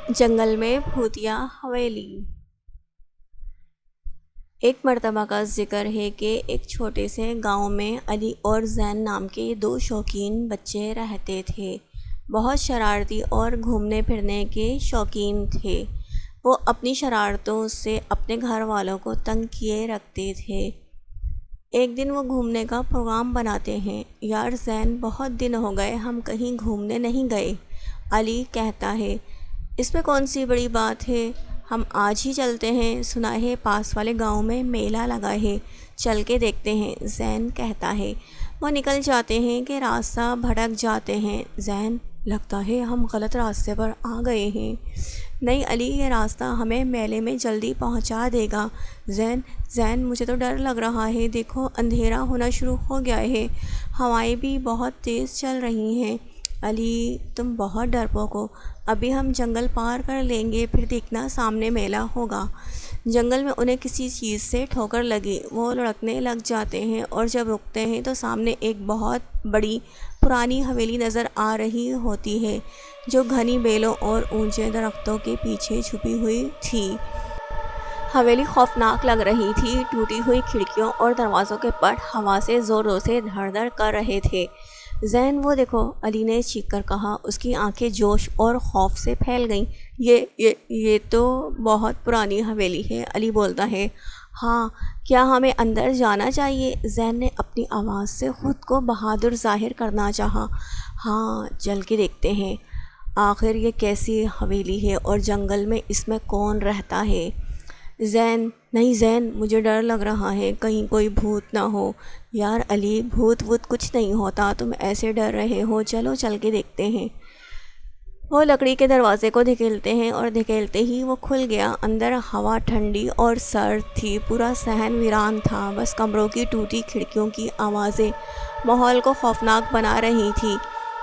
جنگل میں بھوتیا حویلی۔ ایک مرتبہ کا ذکر ہے کہ ایک چھوٹے سے گاؤں میں علی اور زین نام کے دو شوقین بچے رہتے تھے۔ بہت شرارتی اور گھومنے پھرنے کے شوقین تھے۔ وہ اپنی شرارتوں سے اپنے گھر والوں کو تنگ کیے رکھتے تھے۔ ایک دن وہ گھومنے کا پروگرام بناتے ہیں۔ یار زین، بہت دن ہو گئے ہم کہیں گھومنے نہیں گئے۔ علی کہتا ہے، اس میں کون سی بڑی بات ہے، ہم آج ہی چلتے ہیں، سنا ہے پاس والے گاؤں میں میلہ لگا ہے، چل کے دیکھتے ہیں، زین کہتا ہے۔ وہ نکل جاتے ہیں کہ راستہ بھٹک جاتے ہیں۔ زین، لگتا ہے ہم غلط راستے پر آ گئے ہیں۔ نہیں علی، یہ راستہ ہمیں میلے میں جلدی پہنچا دے گا۔ زین مجھے تو ڈر لگ رہا ہے، دیکھو اندھیرا ہونا شروع ہو گیا ہے، ہوائیں بھی بہت تیز چل رہی ہیں۔ علی، تم بہت ڈرپوک ہو، ابھی ہم جنگل پار کر لیں گے، پھر دیکھنا سامنے میلہ ہوگا۔ جنگل میں انہیں کسی چیز سے ٹھوکر لگی، وہ لڑکنے لگ جاتے ہیں اور جب رکتے ہیں تو سامنے ایک بہت بڑی پرانی حویلی نظر آ رہی ہوتی ہے جو گھنی بیلوں اور اونچے درختوں کے پیچھے چھپی ہوئی تھی۔ حویلی خوفناک لگ رہی تھی، ٹوٹی ہوئی کھڑکیوں اور دروازوں کے پٹ ہوا سے زور زور سے دھڑ دھڑ کر رہے تھے۔ زین، وہ دیکھو، علی نے چیخ کر کہا۔ اس کی آنکھیں جوش اور خوف سے پھیل گئیں۔ یہ تو بہت پرانی حویلی ہے۔ علی بولتا ہے، ہاں، کیا ہمیں اندر جانا چاہیے؟ زین نے اپنی آواز سے خود کو بہادر ظاہر کرنا چاہا۔ ہاں، چل کے دیکھتے ہیں، آخر یہ کیسی حویلی ہے اور جنگل میں اس میں کون رہتا ہے؟ زین، نہیں زین، مجھے ڈر لگ رہا ہے، کہیں کوئی بھوت نہ ہو۔ یار علی، بھوت ووت کچھ نہیں ہوتا، تم ایسے ڈر رہے ہو، چلو چل کے دیکھتے ہیں۔ وہ لکڑی کے دروازے کو دھکیلتے ہیں اور دھکیلتے ہی وہ کھل گیا۔ اندر ہوا ٹھنڈی اور سرد تھی، پورا صحن ویران تھا، بس کمروں کی ٹوٹی کھڑکیوں کی آوازیں ماحول کو خوفناک بنا رہی تھیں۔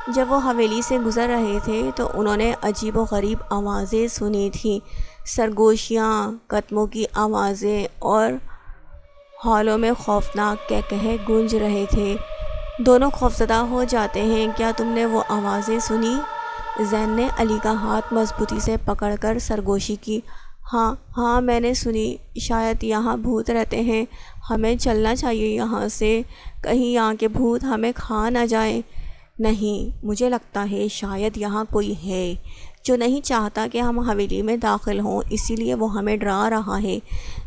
جب وہ حویلی سے گزر رہے تھے تو انہوں نے عجیب و غریب آوازیں سنی تھیں، سرگوشیاں، قدموں کی آوازیں اور ہالوں میں خوفناک کہکہے گونج رہے تھے۔ دونوں خوفزدہ ہو جاتے ہیں۔ کیا تم نے وہ آوازیں سنی؟ زین نے علی کا ہاتھ مضبوطی سے پکڑ کر سرگوشی کی۔ ہاں میں نے سنی، شاید یہاں بھوت رہتے ہیں، ہمیں چلنا چاہیے یہاں سے، کہیں یہاں کے بھوت ہمیں کھا نہ جائیں۔ نہیں، مجھے لگتا ہے شاید یہاں کوئی ہے جو نہیں چاہتا کہ ہم حویلی میں داخل ہوں، اسی لیے وہ ہمیں ڈرا رہا ہے،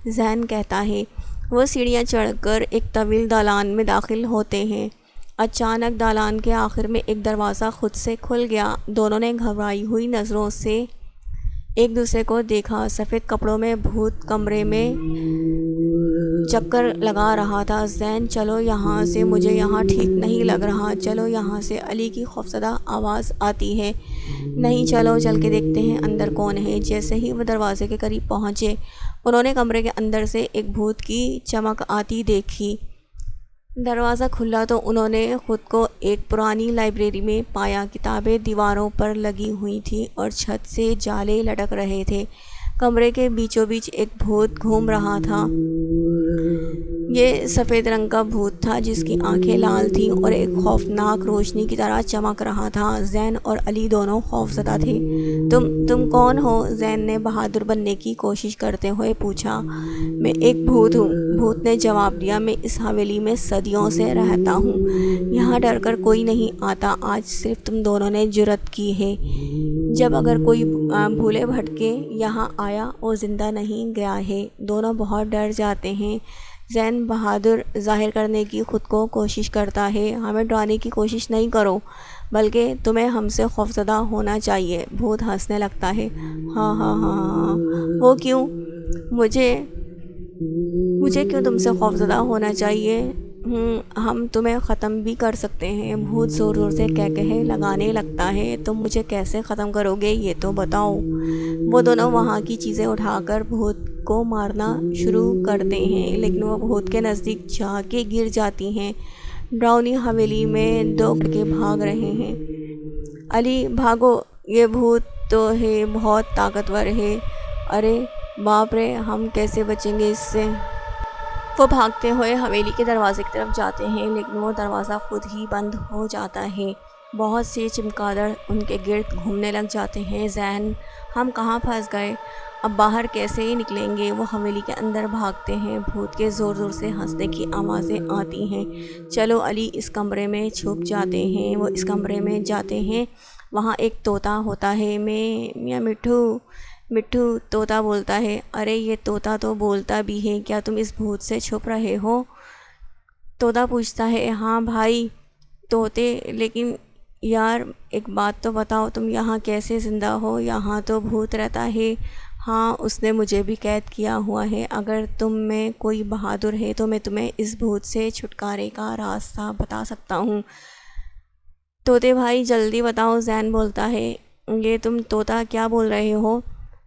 زین کہتا ہے۔ وہ سیڑھیاں چڑھ کر ایک طویل دالان میں داخل ہوتے ہیں۔ اچانک دالان کے آخر میں ایک دروازہ خود سے کھل گیا۔ دونوں نے گھبرائی ہوئی نظروں سے ایک دوسرے کو دیکھا۔ سفید کپڑوں میں بھوت کمرے میں چکر لگا رہا تھا۔ زین، چلو یہاں سے، مجھے یہاں ٹھیک نہیں لگ رہا، چلو یہاں سے، علی کی خوفزدہ آواز آتی ہے۔ نہیں، چلو چل کے دیکھتے ہیں اندر کون ہے۔ جیسے ہی وہ دروازے کے قریب پہنچے، انہوں نے کمرے کے اندر سے ایک بھوت کی چمک آتی دیکھی۔ دروازہ کھلا تو انہوں نے خود کو ایک پرانی لائبریری میں پایا۔ کتابیں دیواروں پر لگی ہوئی تھیں اور چھت سے جالے لٹک رہے تھے۔ کمرے کے بیچوں بیچ ایک بھوت گھوم رہا تھا۔ یہ سفید رنگ کا بھوت تھا جس کی آنکھیں لال تھیں اور ایک خوفناک روشنی کی طرح چمک رہا تھا۔ زین اور علی دونوں خوفزدہ تھے۔ تم کون ہو؟ زین نے بہادر بننے کی کوشش کرتے ہوئے پوچھا۔ میں ایک بھوت ہوں، بھوت نے جواب دیا۔ میں اس حویلی میں صدیوں سے رہتا ہوں، یہاں ڈر کر کوئی نہیں آتا، آج صرف تم دونوں نے جرأت کی ہے۔ جب اگر کوئی بھولے بھٹکے یہاں آیا، وہ زندہ نہیں گیا ہے۔ دونوں بہت ڈر جاتے ہیں۔ زین بہادر ظاہر کرنے کی خود کو کوشش کرتا ہے۔ ہمیں ڈرانے کی کوشش نہیں کرو، بلکہ تمہیں ہم سے خوفزدہ ہونا چاہیے۔ بھوت ہنسنے لگتا ہے۔ ہاں ہاں ہاں ہاں، وہ کیوں؟ مجھے کیوں تم سے خوفزدہ ہونا چاہیے؟ ہم تمہیں ختم بھی کر سکتے ہیں۔ بھوت زور زور سے کہکہے لگانے لگتا ہے۔ تم مجھے کیسے ختم کرو گے یہ تو بتاؤ۔ وہ دونوں وہاں کی چیزیں اٹھا کر بھوت کو مارنا شروع کرتے ہیں، لیکن وہ بھوت کے نزدیک جا کے گر جاتی ہیں۔ ڈراؤنی حویلی میں دو لڑکے بھاگ رہے ہیں۔ علی، بھاگو، یہ بھوت تو ہے، بہت طاقتور ہے۔ ارے باپ رے، ہم کیسے بچیں گے اس سے؟ وہ بھاگتے ہوئے حویلی کے دروازے کی طرف جاتے ہیں، لیکن وہ دروازہ خود ہی بند ہو جاتا ہے۔ بہت سے چمگادڑ ان کے گرد گھومنے لگ جاتے ہیں۔ زین، ہم کہاں پھنس گئے، اب باہر کیسے ہی نکلیں گے؟ وہ حویلی کے اندر بھاگتے ہیں۔ بھوت کے زور زور سے ہنسنے کی آوازیں آتی ہیں۔ چلو علی اس کمرے میں چھپ جاتے ہیں۔ وہ اس کمرے میں جاتے ہیں، وہاں ایک طوطا ہوتا ہے۔ میاں مٹھو مٹھو، طوطا بولتا ہے۔ ارے یہ طوطا تو بولتا بھی ہے، کیا تم اس بھوت سے چھپ رہے ہو؟ طوطا پوچھتا ہے۔ ہاں بھائی طوطے، لیکن یار ایک بات تو بتاؤ، تم یہاں کیسے زندہ ہو؟ یہاں تو بھوت رہتا ہے۔ ہاں اس نے مجھے بھی قید کیا ہوا ہے، اگر تم میں کوئی بہادر ہے تو میں تمہیں اس بھوت سے چھٹکارے کا راستہ بتا سکتا ہوں۔ طوطے بھائی جلدی بتاؤ، زین بولتا ہے۔ یہ تم طوطا کیا بول رہے ہو؟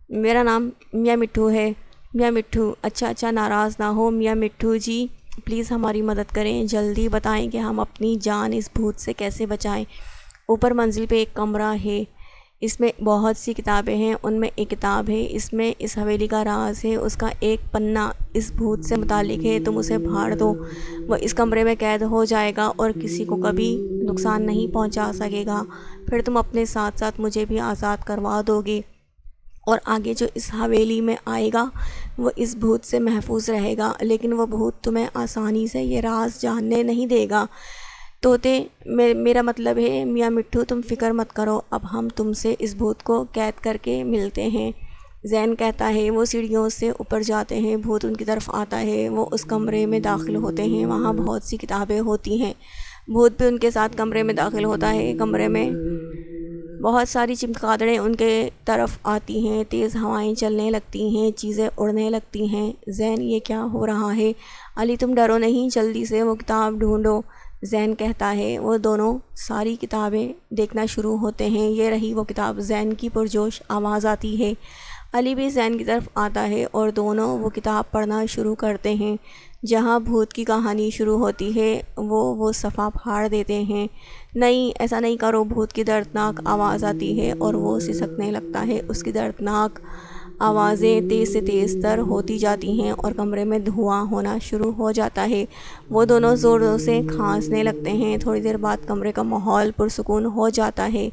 میرا نام میاں مٹھو ہے۔ میاں مٹھو، اچھا ناراض نہ ہو میاں مٹھو جی، پلیز ہماری مدد کریں، جلدی بتائیں کہ ہم اپنی جان اس بھوت سے کیسے بچائیں۔ اوپر منزل پہ ایک کمرہ ہے، اس میں بہت سی کتابیں ہیں، ان میں ایک کتاب ہے، اس میں اس حویلی کا راز ہے، اس کا ایک پنہ اس بھوت سے متعلق ہے، تم اسے پھاڑ دو، وہ اس کمرے میں قید ہو جائے گا اور کسی کو کبھی نقصان نہیں پہنچا سکے گا، پھر تم اپنے ساتھ ساتھ مجھے بھی آزاد کروا دو گے، اور آگے جو اس حویلی میں آئے گا وہ اس بھوت سے محفوظ رہے گا، لیکن وہ بھوت تمہیں آسانی سے یہ راز جاننے نہیں دے گا۔ طوطے، میرا مطلب ہے میاں مٹھو تم فکر مت کرو، اب ہم تم سے اس بھوت کو قید کر کے ملتے ہیں۔ زین کہتا ہے۔ وہ سیڑھیوں سے اوپر جاتے ہیں، بھوت ان کی طرف آتا ہے، وہ اس کمرے میں داخل ہوتے ہیں، وہاں بہت سی کتابیں ہوتی ہیں، بھوت بھی ان کے ساتھ کمرے میں داخل ہوتا ہے۔ کمرے میں بہت ساری چمگادڑیں ان کے طرف آتی ہیں، تیز ہوائیں چلنے لگتی ہیں، چیزیں اڑنے لگتی ہیں۔ زین، یہ کیا ہو رہا ہے؟ علی تم ڈرو نہیں، جلدی سے وہ کتاب ڈھونڈو، زین کہتا ہے۔ وہ دونوں ساری کتابیں دیکھنا شروع ہوتے ہیں۔ یہ رہی وہ کتاب، زین کی پرجوش آواز آتی ہے۔ علی بھی زین کی طرف آتا ہے اور دونوں وہ کتاب پڑھنا شروع کرتے ہیں۔ جہاں بھوت کی کہانی شروع ہوتی ہے وہ صفحہ پھاڑ دیتے ہیں۔ نہیں، ایسا نہیں کرو، بھوت کی دردناک آواز آتی ہے اور وہ سسکنے لگتا ہے۔ اس کی دردناک آوازیں تیز سے تیز تر ہوتی جاتی ہیں اور کمرے میں دھواں ہونا شروع ہو جاتا ہے۔ وہ دونوں زور زور سے کھانسنے لگتے ہیں۔ تھوڑی دیر بعد کمرے کا ماحول پرسکون ہو جاتا ہے،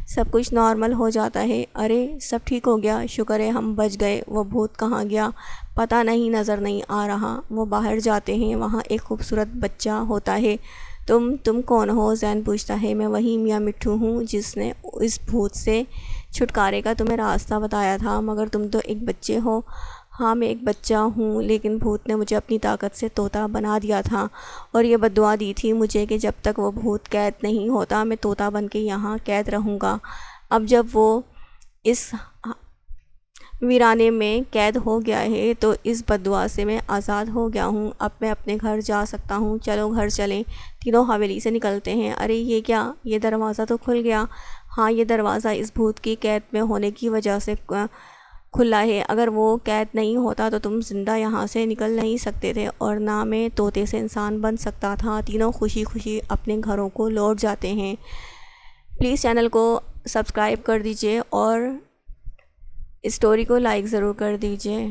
سب کچھ نارمل ہو جاتا ہے۔ ارے سب ٹھیک ہو گیا، شکر ہے ہم بچ گئے۔ وہ بھوت کہاں گیا پتہ نہیں، نظر نہیں آ رہا۔ وہ باہر جاتے ہیں، وہاں ایک خوبصورت بچہ ہوتا ہے۔ تم کون ہو؟ زین پوچھتا ہے۔ میں وہی میاں مٹھو ہوں جس نے اس بھوت سے چھٹکارے کا تمہیں راستہ بتایا تھا، مگر تم تو ایک بچے ہو۔ ہاں میں ایک بچہ ہوں، لیکن بھوت نے مجھے اپنی طاقت سے طوطا بنا دیا تھا اور یہ بددعا دی تھی مجھے کہ جب تک وہ بھوت قید نہیں ہوتا میں طوطا بن کے یہاں قید رہوں گا۔ اب جب وہ اس ویرانے میں قید ہو گیا ہے تو اس بددعا سے میں آزاد ہو گیا ہوں، اب میں اپنے گھر جا سکتا ہوں، چلو گھر چلیں۔ تینوں حویلی سے نکلتے ہیں۔ ارے یہ کیا، یہ دروازہ تو کھل گیا۔ ہاں یہ دروازہ اس بھوت کی قید میں ہونے کی وجہ سے کھلا ہے، اگر وہ قید نہیں ہوتا تو تم زندہ یہاں سے نکل نہیں سکتے تھے اور نہ میں طوطے سے انسان بن سکتا تھا۔ تینوں خوشی خوشی اپنے گھروں کو لوٹ جاتے ہیں۔ پلیز چینل کو سبسکرائب کر دیجئے اور اسٹوری کو لائک ضرور کر دیجئے۔